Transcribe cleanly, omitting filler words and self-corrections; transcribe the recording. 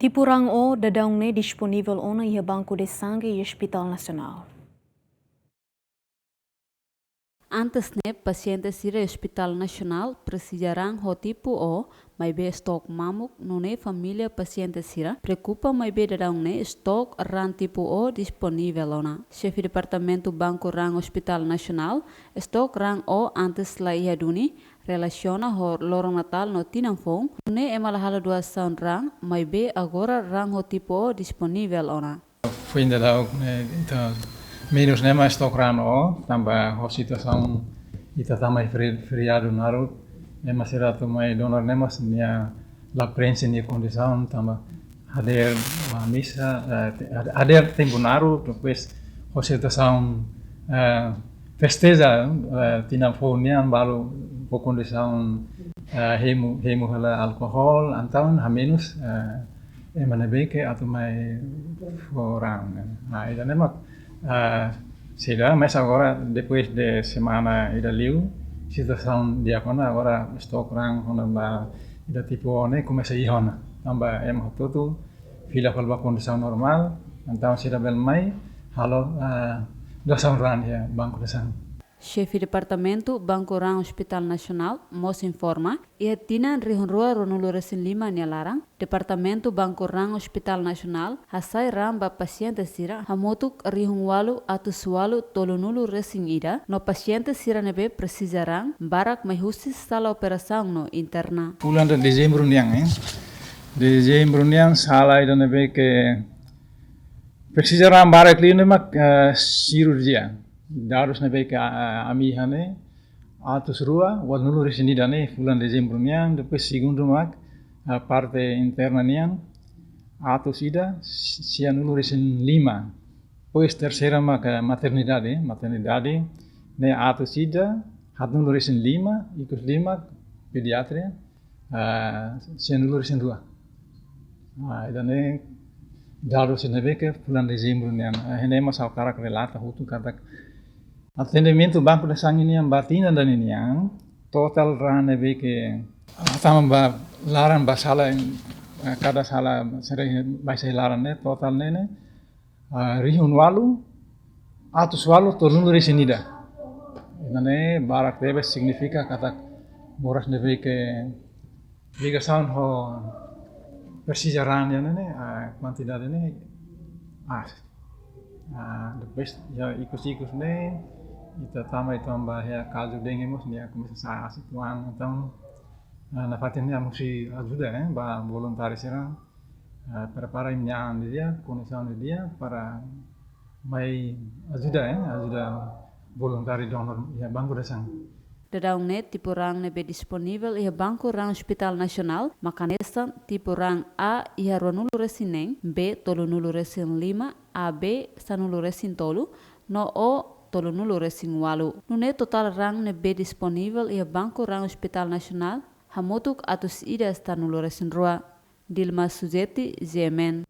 Tipurang o dadaung ne disponível ona ia Banco de Sangue e Hospital Nacional. Antes ne pacientes sira Hospital Nacional precisarão ho tipo O, mai be stok mamuk nune família pacientes sira preocupa mai be dadaung ne stok ran tipo O disponível ona. Chefe departamento Banco Rang Hospital Nacional stok rang O antes la ia duni relaciona ho lorong natal no tinangfong ne emalahala doação rang mai be agora rang ho tipo O disponível ona. Foi ainda ook então menos nem mais tocar no também a situação ita também feriado naru nem mais era também donor nem mais minha la prensa ni condição também hadir misa hadir tempo naru depois a situação festeja tinafonian baru por condição hemu hala alkohol então a menos emanebeke atau mai orang. Nah, itu memang sila mas agora depois de semana ida liu situação dia kona agora stok orang kona ba ida tipo ne começa a ihona amba tudo fila kalba condição normal então sila bel mai halo dosa orang ya banco de sang. Chefe departamento Banco Rang Hospital Nacional mos informa e tina rihunrua Ronulo Resin Lima Nialarang departamento Banco Rang Hospital Nacional hasai ramba paciente sira hamotuk rihunwalu atu sualu tolunulu Resin ida no paciente sira nebe precisarang barak mehusis sala operação no interna. Bulan de dezembro niang dezembro niang sala ida nebe que precisarang barak li nemak cirurgia. Darus nebe ke amihane atus rua wal nulu resini dane bulan Desember niang depois segundo mak parte interna niang atus ida sia nulu resin 5 pois terceira mak maternidade ne atus ida hat nulu resin 5 ikus 5 pediatria sia nulu resin 2 idane darus nebe ke bulan Desember niang hene mas karak relata hutu katak atendimento banco de sangue niang batina dan niang total rane be ke atama ba laran ba sala kada sala sering baisa laran ne total ne rihun walu atus walu tolun resinida nane barak debe significa kata moras ne be ke ligação ho persijaran ya ne quantidade ne depois ya ikus ne ita tama itu amba ya kazu dengue mus dia começa a situar então na fatina musi ajuda ba voluntários será prepara minha dia condição dia para mai ajuda voluntário donor ya banco de sangue. Dadaung ne tipo rang nebe disponível e Banco Rang Hospital Nacional makanestan tipo rang A ia ronulu resineng B tolunulu resin 5 AB sanulu resin tolu no O tolunulu resin walu. Nune total rang nebe disponível e Banco Rang Hospital Nacional hamotuk atus ida stanulu resin rua. Dilma Suzeti, Zemen.